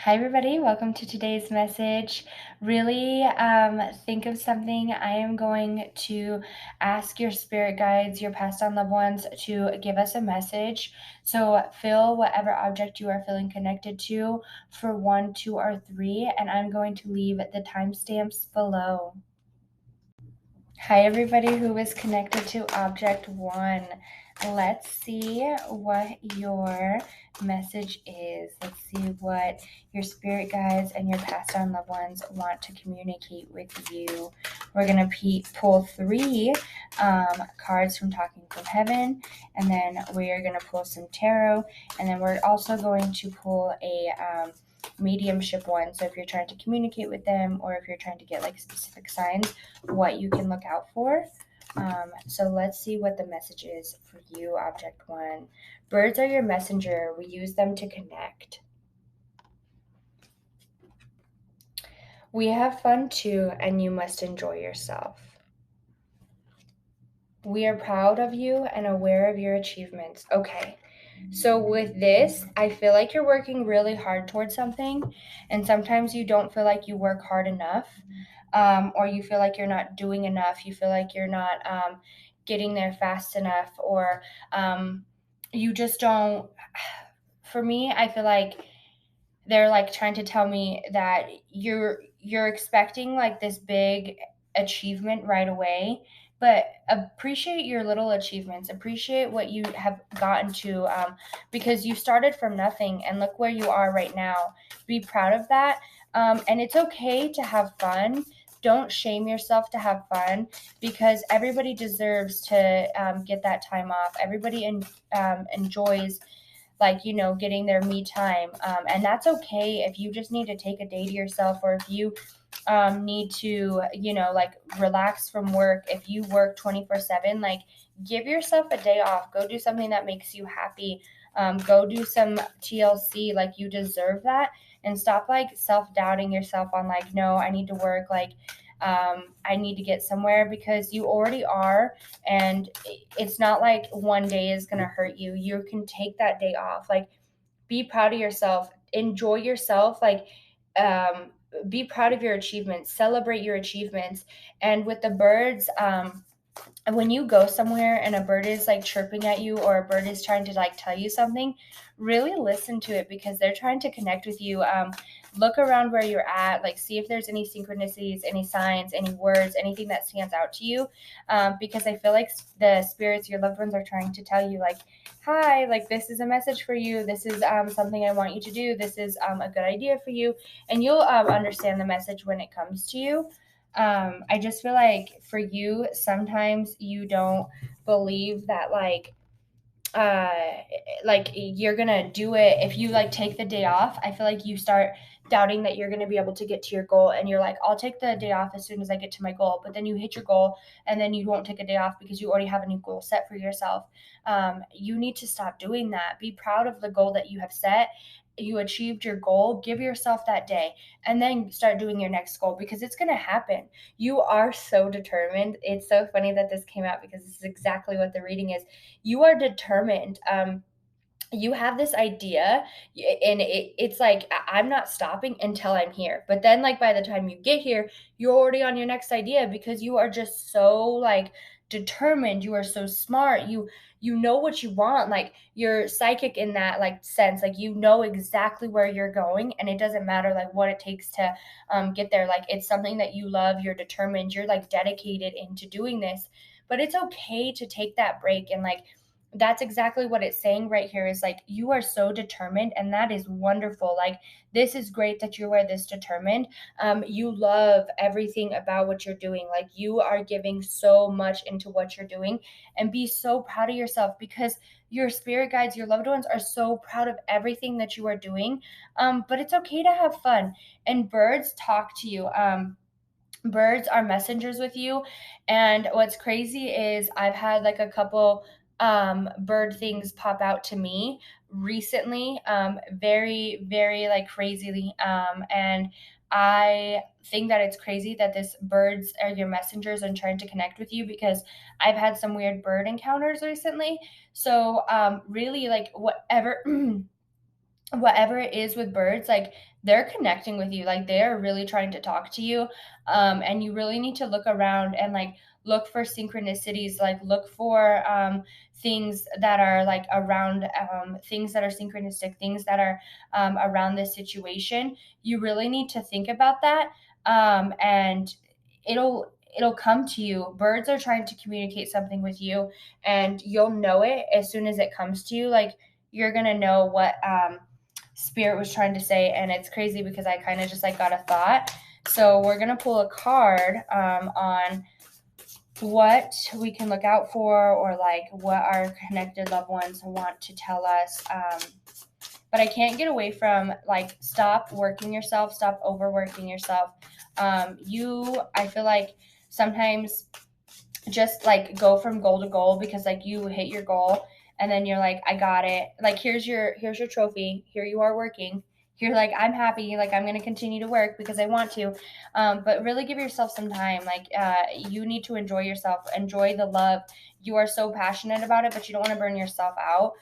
Hi, everybody. Welcome to today's message. Really think of something. I am going to ask your spirit guides, your passed on loved ones, to give us a message. So fill whatever object you are feeling connected to for 1, 2, or 3, and I'm going to leave the timestamps below. Hi, everybody who is connected to Object 1. Let's see what your message is. Let's see what your spirit guides and your passed on loved ones want to communicate with you. We're going to pull 3 cards from Talking from Heaven, and then we are going to pull some tarot, and then we're also going to pull a mediumship one. So if you're trying to communicate with them, or if you're trying to get like specific signs, what you can look out for. So let's see what the message is for you, Object 1. Birds are your messenger. We use them to connect. We have fun too, and you must enjoy yourself. We are proud of you and aware of your achievements. Okay. So with this, I feel like you're working really hard towards something, and sometimes you don't feel like you work hard enough, or you feel like you're not doing enough. You feel like you're not getting there fast enough, or you just don't. For me, I feel like they're like trying to tell me that you're expecting like this big achievement right away, but appreciate your little achievements, appreciate what you have gotten to, because you started from nothing and look where you are right now. Be proud of that, and it's okay to have fun. Don't shame yourself to have fun, because everybody deserves to get that time off. Everybody enjoys, like, getting their me time, and that's okay. If you just need to take a day to yourself, or if you need to, like, relax from work, if you work 24/7, like, give yourself a day off. Go do something that makes you happy. Go do some TLC. Like, you deserve that. And stop like self-doubting yourself on, like, no, I need to work, like, I need to get somewhere, because you already are. And it's not like one day is going to hurt you. You can take that day off. Like, be proud of yourself, enjoy yourself, like, um, be proud of your achievements, celebrate your achievements. And with the birds, when you go somewhere and a bird is like chirping at you, or a bird is trying to like tell you something, really listen to it, because they're trying to connect with you. Look around where you're at, like, see if there's any synchronicities, any signs, any words, anything that stands out to you, because I feel like the spirits, your loved ones, are trying to tell you, like, hi, like, this is a message for you, this is something I want you to do, this is a good idea for you. And you'll understand the message when it comes to you. I just feel like for you, sometimes you don't believe that, like you're gonna do it. If you like take the day off, I feel like you start doubting that you're gonna be able to get to your goal, and you're like, I'll take the day off as soon as I get to my goal. But then you hit your goal, and then you won't take a day off because you already have a new goal set for yourself. You need to stop doing that. Be proud of the goal that you have set. You achieved your goal, give yourself that day, and then start doing your next goal, because it's going to happen. You are so determined. It's so funny that this came out, because this is exactly what the reading is. You are determined. You have this idea, and it's like, I'm not stopping until I'm here. But then, like, by the time you get here, you're already on your next idea, because you are just so, like, determined. You are so smart. You know what you want. Like, you're psychic in that, like, sense. Like, you know exactly where you're going, and it doesn't matter like what it takes to get there. Like, it's something that you love. You're determined. You're like dedicated into doing this. But it's okay to take that break, and like, that's exactly what it's saying right here, is like, you are so determined, and that is wonderful. Like, this is great that you are this determined. You love everything about what you're doing. Like, you are giving so much into what you're doing, and be so proud of yourself, because your spirit guides, your loved ones, are so proud of everything that you are doing. But it's okay to have fun, and birds talk to you. Birds are messengers with you. And what's crazy is I've had like a couple bird things pop out to me recently, very, very like crazily. And I think that it's crazy that this birds are your messengers and trying to connect with you, because I've had some weird bird encounters recently. So really, like, whatever whatever it is with birds, like they're connecting with you, like they're really trying to talk to you. And you really need to look around and like look for synchronicities, like look for things that are like around, things that are synchronistic, things that are around this situation. You really need to think about that. And it'll come to you. Birds are trying to communicate something with you, and you'll know it as soon as it comes to you. Like you're gonna know what spirit was trying to say. And it's crazy because I kind of just like got a thought. So we're gonna pull a card on what we can look out for, or like what our connected loved ones want to tell us. But I can't get away from like stop working yourself, stop overworking yourself. I feel like sometimes just like go from goal to goal, because like you hit your goal and then you're like, I got it, like here's your trophy, here you are working, you're like, I'm happy, like I'm going to continue to work because I want to. But really give yourself some time. Like you need to enjoy yourself, enjoy the love. You are so passionate about it, but you don't want to burn yourself out.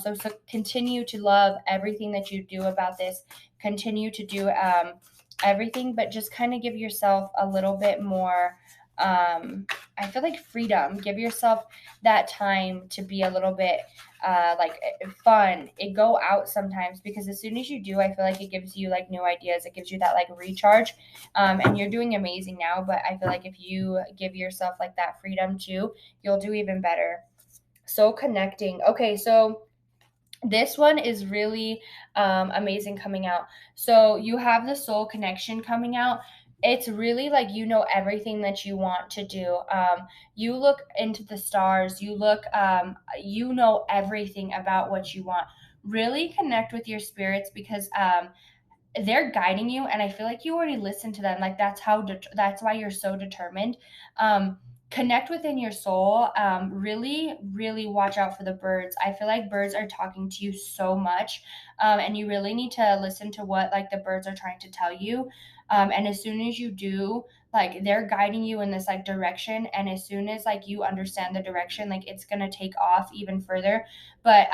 So continue to love everything that you do about this, continue to do everything, but just kind of give yourself a little bit more, I feel like, freedom. Give yourself that time to be a little bit like fun. It go out sometimes, because as soon as you do, I feel like it gives you like new ideas. It gives you that like recharge. And you're doing amazing now, but I feel like if you give yourself like that freedom too, you'll do even better. So connecting. Okay, so this one is really amazing coming out. So you have the soul connection coming out. It's really like you know everything that you want to do. You look into the stars. You know everything about what you want. Really connect with your spirits, because they're guiding you, and I feel like you already listened to them. Like that's why you're so determined. Connect within your soul. Really really watch out for the birds. I feel like birds are talking to you so much, and you really need to listen to what like the birds are trying to tell you. And as soon as you do, like they're guiding you in this like direction, and as soon as like you understand the direction, like it's gonna take off even further. But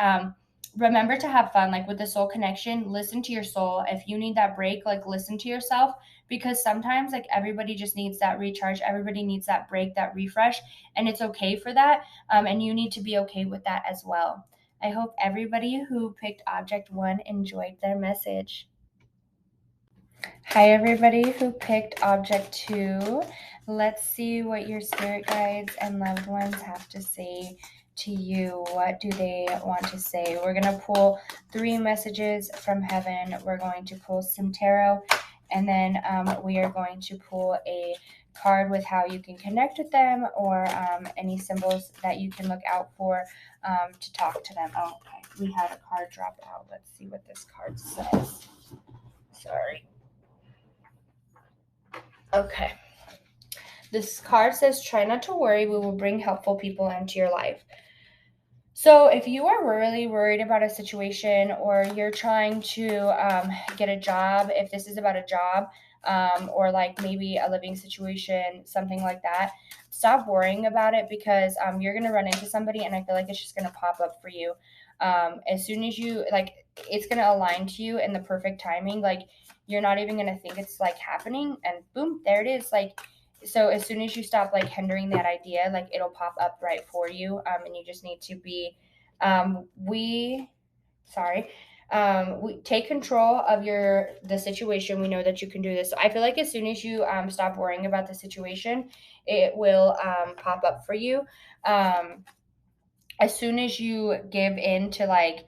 remember to have fun, like with the soul connection. Listen to your soul. If you need that break, like listen to yourself, because sometimes like everybody just needs that recharge, everybody needs that break, that refresh, and it's okay for that. And you need to be okay with that as well. I hope everybody who picked object 1 enjoyed their message. Hi, everybody who picked object 2. Let's see what your spirit guides and loved ones have to say to you. What do they want to say? We're going to pull 3 messages from heaven. We're going to pull some tarot, and then we are going to pull a card with how you can connect with them, or any symbols that you can look out for to talk to them. Oh, okay. We had a card drop out. Let's see what this card says. Sorry. Okay. This card says, try not to worry. We will bring helpful people into your life. So, if you are really worried about a situation, or you're trying to get a job, if this is about a job, or like maybe a living situation, something like that, stop worrying about it, because you're going to run into somebody, and I feel like it's just going to pop up for you. As soon as you, like, it's going to align to you in the perfect timing. Like, you're not even going to think it's like happening, and boom, there it is. Like, so as soon as you stop like hindering that idea, like it'll pop up right for you. And you just need to be we sorry we take control of the situation. We know that you can do this. So I feel like as soon as you stop worrying about the situation, it will pop up for you. As soon as you give in to, like,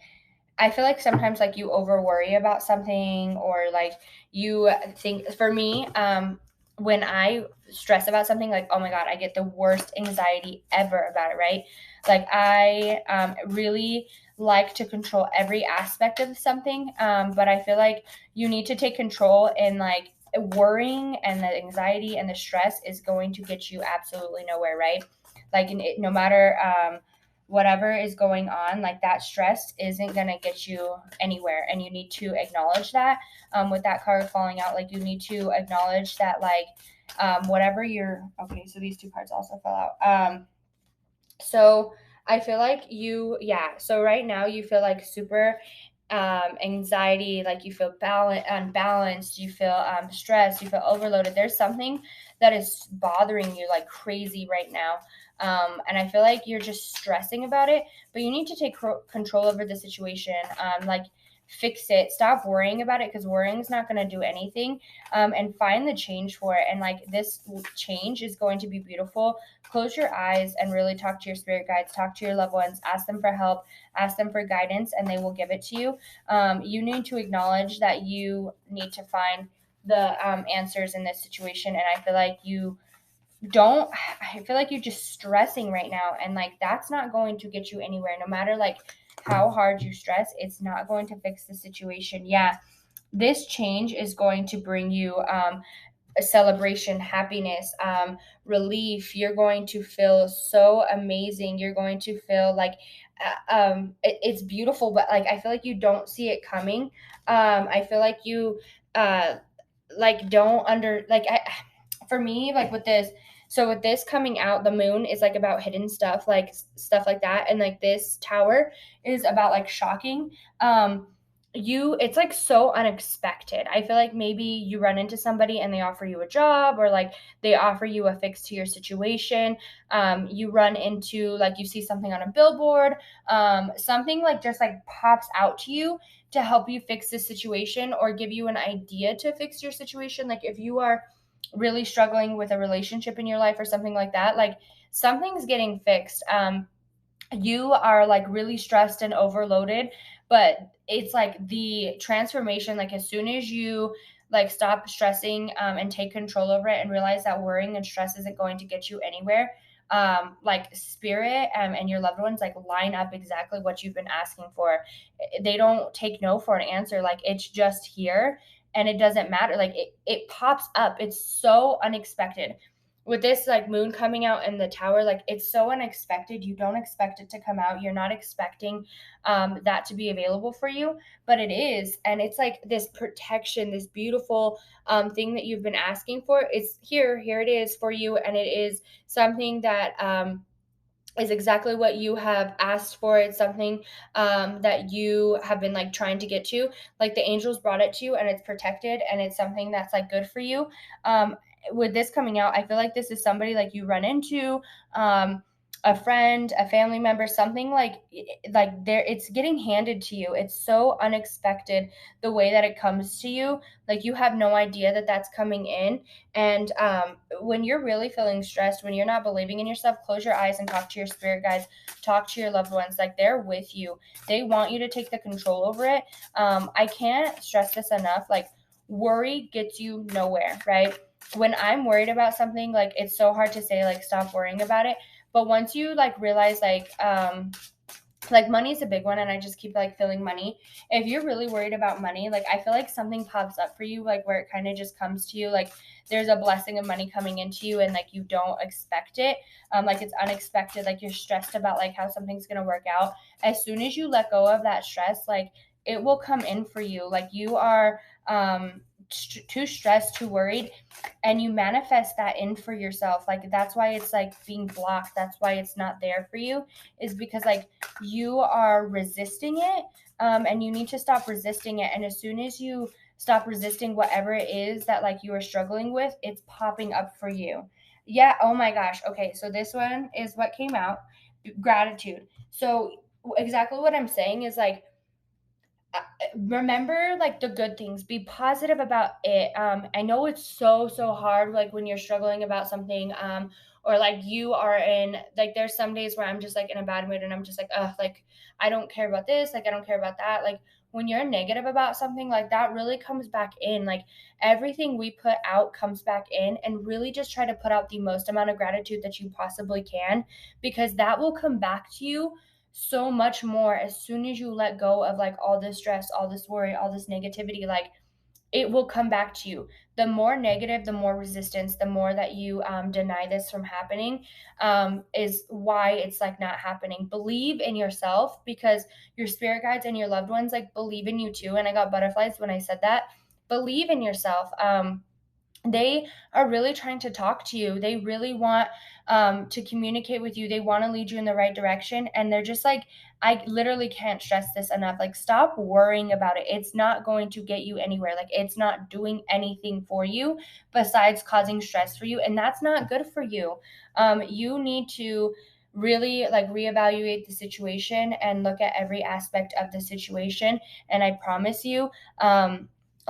I feel like sometimes like you over worry about something, or like you think, for me, when I stress about something, like, oh my God, I get the worst anxiety ever about it, right? Like I really like to control every aspect of something. But I feel like you need to take control, and like worrying and the anxiety and the stress is going to get you absolutely nowhere, right? Like no matter whatever is going on, like that stress isn't going to get you anywhere, and you need to acknowledge that. With that card falling out, like you need to acknowledge that, like whatever you're okay. So these 2 cards also fell out. So I feel like so right now you feel like super anxiety, like you feel unbalanced, you feel stressed, you feel overloaded. There's something that is bothering you like crazy right now. And I feel like you're just stressing about it, but you need to take control over the situation. Like fix it, stop worrying about it because worrying is not going to do anything. And find the change for it. And like this change is going to be beautiful. Close your eyes and really talk to your spirit guides, talk to your loved ones, ask them for help, ask them for guidance, and they will give it to you. You need to acknowledge that you need to find the answers in this situation. And I feel like you're just stressing right now. And like, that's not going to get you anywhere. No matter like how hard you stress, it's not going to fix the situation. Yeah. This change is going to bring you a celebration, happiness, relief. You're going to feel so amazing. You're going to feel like it's beautiful, but like I feel like you don't see it coming. I feel like you uh, like don't under like I for me like with this. So with this coming out, the moon is like about hidden stuff, like stuff like that, and like this tower is about like shocking. It's like so unexpected. I feel like maybe you run into somebody and they offer you a job, or like they offer you a fix to your situation. You run into like you see something on a billboard, something like just like pops out to you to help you fix this situation or give you an idea to fix your situation. Like if you are really struggling with a relationship in your life or something like that, like something's getting fixed. You are like really stressed and overloaded, but it's like the transformation, like as soon as you like stop stressing and take control over it and realize that worrying and stress isn't going to get you anywhere, like spirit and your loved ones like line up exactly what you've been asking for. They don't take no for an answer. Like it's just here, and it doesn't matter. Like it pops up. It's so unexpected with this like moon coming out in the tower. Like it's so unexpected. You don't expect it to come out. You're not expecting that to be available for you, but it is. And it's like this protection, this beautiful thing that you've been asking for. It's here it is for you. And it is something that is exactly what you have asked for. It's something that you have been like trying to get to. Like the angels brought it to you, and it's protected, and it's something that's like good for you. With this coming out, I feel like this is somebody like you run into, a friend, a family member, something like there. It's getting handed to you. It's so unexpected the way that it comes to you. Like you have no idea that that's coming in. And when you're really feeling stressed, when you're not believing in yourself, close your eyes and talk to your spirit guides, talk to your loved ones. Like they're with you. They want you to take the control over it. I can't stress this enough. Like worry gets you nowhere, right? When I'm worried about something, like it's so hard to say, like, stop worrying about it. But once you like realize, like money is a big one, and I just keep like feeling money. If you're really worried about money, like I feel like something pops up for you, like where it kind of just comes to you, like there's a blessing of money coming into you, and like you don't expect it. Like it's unexpected, like you're stressed about like how something's gonna work out. As soon as you let go of that stress, like it will come in for you. Like you are too stressed, too worried, and you manifest that in for yourself. Like that's why it's like being blocked, that's why it's not there for you, is because like you are resisting it. And you need to stop resisting it. And as soon as you stop resisting whatever it is that like you are struggling with, it's popping up for you. Yeah. Oh my gosh. Okay. So this one is what came out: gratitude. So exactly what I'm saying is like, remember like the good things, be positive about it. I know it's so hard like when you're struggling about something, or like you are in like, there's some days where I'm just like in a bad mood and I'm just like, like I don't care about this, like I don't care about that. Like when you're negative about something, like that really comes back in. Like everything we put out comes back in, and really just try to put out the most amount of gratitude that you possibly can, because that will come back to you so much more as soon as you let go of like all this stress, all this worry, all this negativity. Like it will come back to you. The more negative, the more resistance, the more that you deny this from happening, is why it's like not happening. Believe in yourself, because your spirit guides and your loved ones like believe in you too. And I got butterflies when I said that. Believe in yourself. they are really trying to talk to you. They really want to communicate with you. They want to lead you in the right direction. And they're just like, I literally can't stress this enough. Like, stop worrying about it. It's not going to get you anywhere. Like, it's not doing anything for you besides causing stress for you. And that's not good for you. You need to really like reevaluate the situation and look at every aspect of the situation. And I promise you,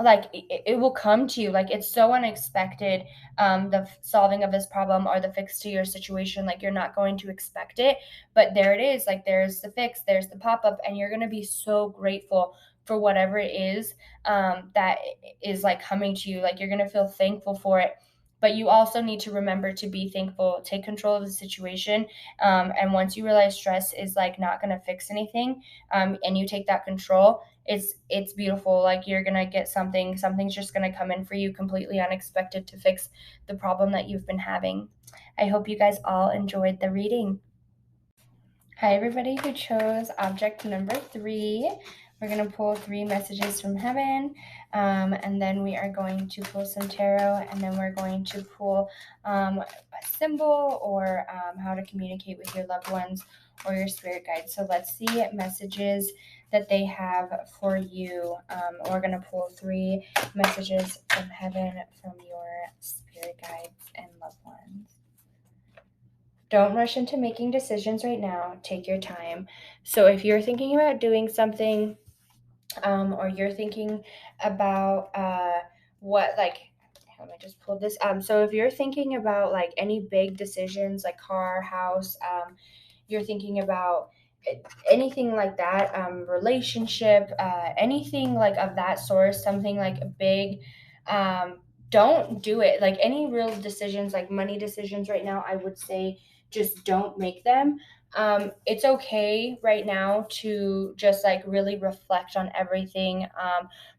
like it will come to you. Like, it's so unexpected, the solving of this problem or the fix to your situation. Like, you're not going to expect it, but there it is. Like, there's the fix, there's the pop-up, and you're going to be so grateful for whatever it is that is like coming to you. Like, you're going to feel thankful for it, but you also need to remember to be thankful. Take control of the situation, and once you realize stress is like not going to fix anything, and you take that control, it's beautiful. Like, you're gonna get something's just gonna come in for you completely unexpected to fix the problem that you've been having. I hope you guys all enjoyed the reading. Hi, everybody who chose object number 3. We're going to pull 3 messages from heaven, and then we are going to pull some tarot, and then we're going to pull a symbol or how to communicate with your loved ones or your spirit guides. So let's see messages that they have for you. We're going to pull 3 messages from heaven from your spirit guides and loved ones. Don't rush into making decisions right now. Take your time. So if you're thinking about doing something, or you're thinking about what, like, let me just pull this. So if you're thinking about like any big decisions, like car, house, you're thinking about anything like that, relationship, anything like of that sort, something like big, don't do it. Like, any real decisions, like money decisions right now, I would say just don't make them. It's okay right now to just like really reflect on everything,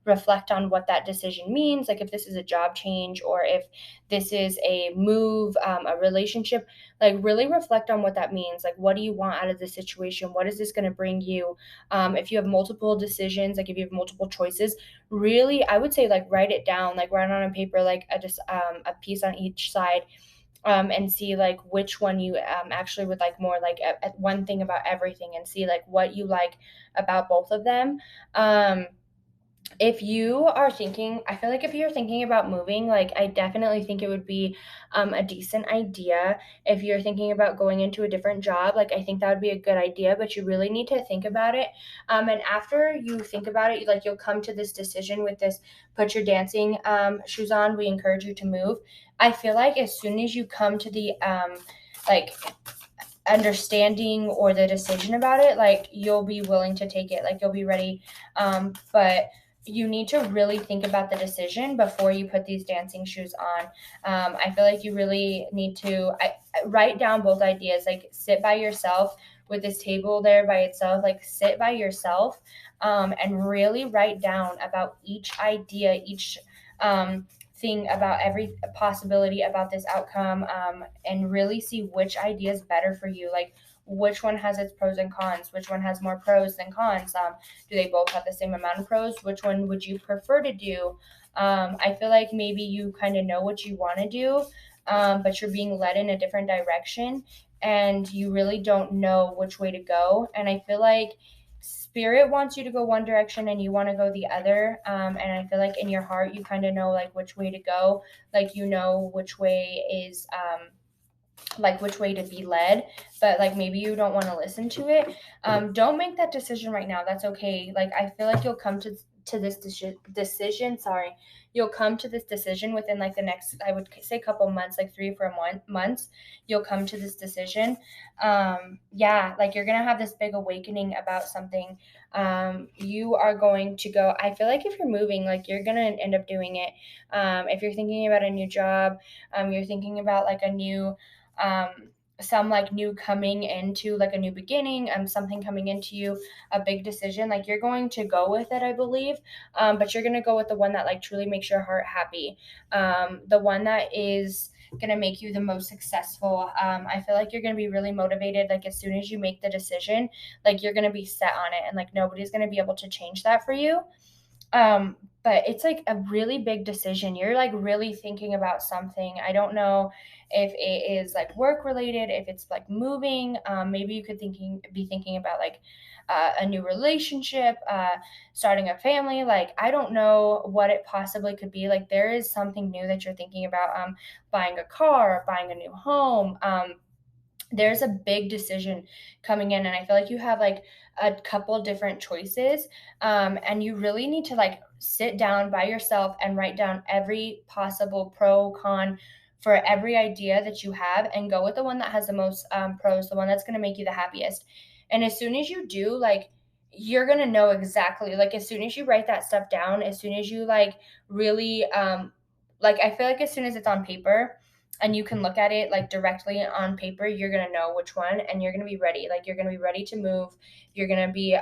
reflect on what that decision means. Like, if this is a job change or if this is a move, a relationship, like really reflect on what that means. Like, what do you want out of this situation? What is this going to bring you? If you have multiple decisions, like if you have multiple choices, really, I would say like write it down, like write on a paper, like a piece on each side, and see like which one you actually would like more, like one thing about everything, and see like what you like about both of them. If you are thinking, I feel like if you're thinking about moving, like I definitely think it would be a decent idea. If you're thinking about going into a different job, like I think that would be a good idea, but you really need to think about it. And after you think about it, like you'll come to this decision with this, put your dancing shoes on. We encourage you to move. I feel like as soon as you come to the like understanding or the decision about it, like you'll be willing to take it, like you'll be ready, but you need to really think about the decision before you put these dancing shoes on. I feel like you really need to write down both ideas, like sit by yourself with this table there by itself, like sit by yourself, and really write down about each idea, each thing, about every possibility about this outcome, and really see which idea is better for you. Like, which one has its pros and cons? Which one has more pros than cons? Do they both have the same amount of pros? Which one would you prefer to do? I feel like maybe you kind of know what you want to do, but you're being led in a different direction and you really don't know which way to go. And I feel like spirit wants you to go one direction and you want to go the other, and I feel like in your heart you kind of know like which way to go, like you know which way is like which way to be led, but like maybe you don't want to listen to it. Don't make that decision right now. That's okay. Like, I feel like you'll come to this decision, sorry, you'll come to this decision within like the next, I would say, couple months, like 3 or 4 months. You'll come to this decision. Yeah, like you're gonna have this big awakening about something. You are going to go, I feel like if you're moving, like you're gonna end up doing it. If you're thinking about a new job, you're thinking about like a new some like new coming into, like a new beginning, something coming into you, a big decision, like you're going to go with it, I believe. But you're going to go with the one that like truly makes your heart happy, the one that is going to make you the most successful. I feel like you're going to be really motivated, like as soon as you make the decision, like you're going to be set on it, and like nobody's going to be able to change that for you. but it's like a really big decision. You're like really thinking about something. I don't know if it is like work related, if it's like moving. Maybe you could be thinking about like a new relationship, starting a family. Like I don't know what it possibly could be. Like there is something new that you're thinking about. Buying a car, buying a new home. There's a big decision coming in, and I feel like you have like a couple different choices, and you really need to like sit down by yourself and write down every possible pro con for every idea that you have, and go with the one that has the most pros, the one that's going to make you the happiest. And as soon as you do, like, you're going to know exactly, like, as soon as you write that stuff down, as soon as you like really like, I feel like as soon as it's on paper and you can look at it like directly on paper, you're gonna know which one, and you're gonna be ready. Like you're gonna be ready to move. You're gonna be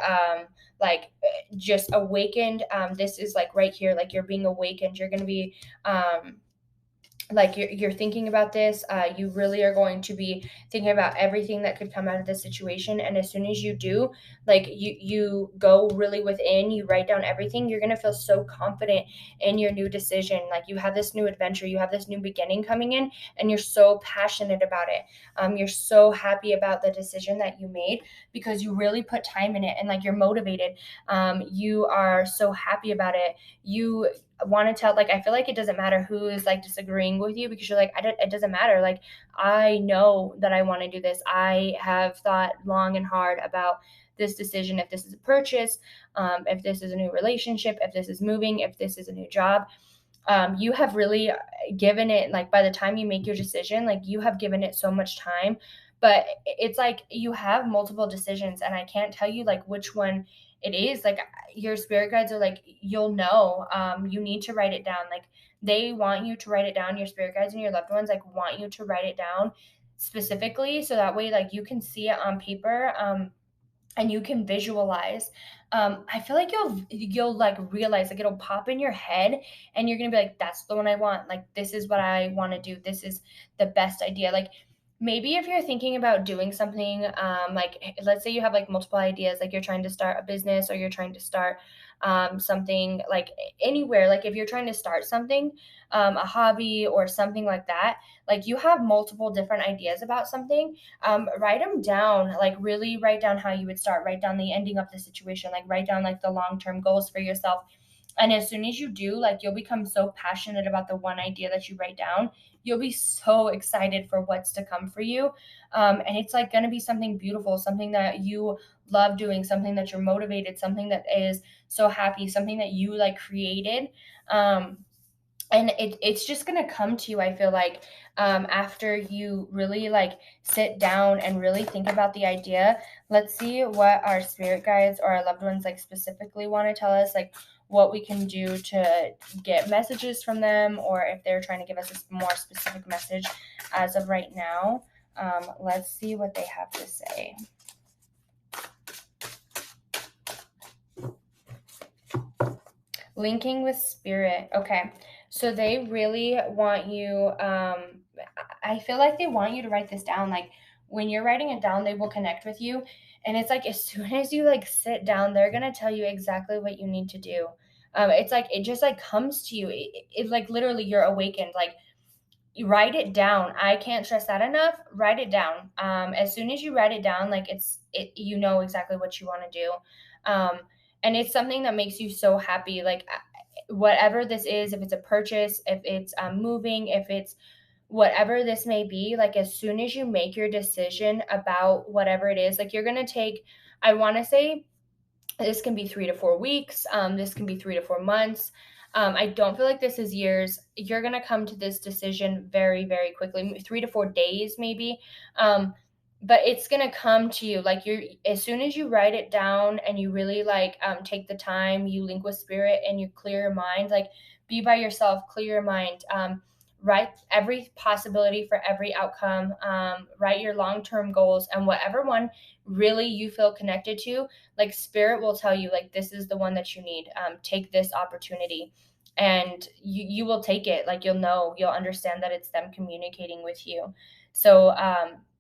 like just awakened. This is like right here, like you're being awakened. You're gonna be like you're thinking about this. You really are going to be thinking about everything that could come out of this situation, and as soon as you do, like you go really within, you write down everything, you're going to feel so confident in your new decision. Like you have this new adventure, you have this new beginning coming in, and you're so passionate about it. You're so happy about the decision that you made because you really put time in it, and like you're motivated. You are so happy about it. You want to tell, like, I feel like it doesn't matter who is like disagreeing with you, because you're like, it doesn't matter. Like I know that I want to do this. I have thought long and hard about this decision. If this is a purchase, if this is a new relationship, if this is moving, if this is a new job, you have really given it, like by the time you make your decision, like you have given it so much time. But it's like you have multiple decisions, and I can't tell you like which one it is. Like your spirit guides are like, you'll know. You need to write it down. Like they want you to write it down. Your spirit guides and your loved ones like want you to write it down specifically, so that way like you can see it on paper. And you can visualize. I feel like you'll like realize, like it'll pop in your head, and you're gonna be like, that's the one I want. Like this is what I want to do. This is the best idea. Like maybe if you're thinking about doing something, like let's say you have like multiple ideas, like you're trying to start a business, or you're trying to start something like anywhere, like if you're trying to start something, a hobby or something like that, like you have multiple different ideas about something. Write them down, like really write down how you would start, write down the ending of the situation, like write down like the long-term goals for yourself. And as soon as you do, like you'll become so passionate about the one idea that you write down, you'll be so excited for what's to come for you. And it's like going to be something beautiful, something that you love doing, something that you're motivated, something that is so happy, something that you like created. And it's just gonna come to you, I feel like, after you really like sit down and really think about the idea. Let's see what our spirit guides or our loved ones like specifically want to tell us, like what we can do to get messages from them, or if they're trying to give us a more specific message as of right now. Let's see what they have to say. Linking with spirit. Okay. So they really want you, I feel like they want you to write this down. Like when you're writing it down, they will connect with you. And it's like as soon as you like sit down, they're gonna tell you exactly what you need to do. It's like it just like comes to you. It like literally you're awakened. Like you write it down. I can't stress that enough. Write it down. As soon as you write it down, like you know exactly what you want to do. And it's something that makes you so happy. Like whatever this is, if it's a purchase, if it's moving, if it's whatever this may be, like as soon as you make your decision about whatever it is, like you're going to take, I want to say, this can be 3 to 4 weeks. This can be 3 to 4 months. I don't feel like this is years. You're going to come to this decision very, very quickly, 3 to 4 days, maybe. But it's going to come to you. Like as soon as you write it down and you really like take the time, you link with spirit and you clear your mind, like be by yourself, clear your mind. Write every possibility for every outcome. Write your long-term goals, and whatever one really you feel connected to, like spirit will tell you like this is the one that you need. Take this opportunity, and you will take it. Like you'll understand that it's them communicating with you. So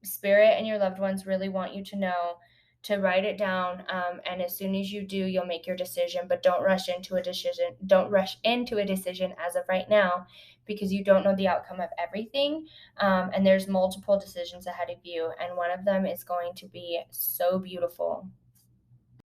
spirit and your loved ones really want you to know to write it down. And as soon as you do, you'll make your decision, but don't rush into a decision. Don't rush into a decision as of right now, because you don't know the outcome of everything. And there's multiple decisions ahead of you. And one of them is going to be so beautiful.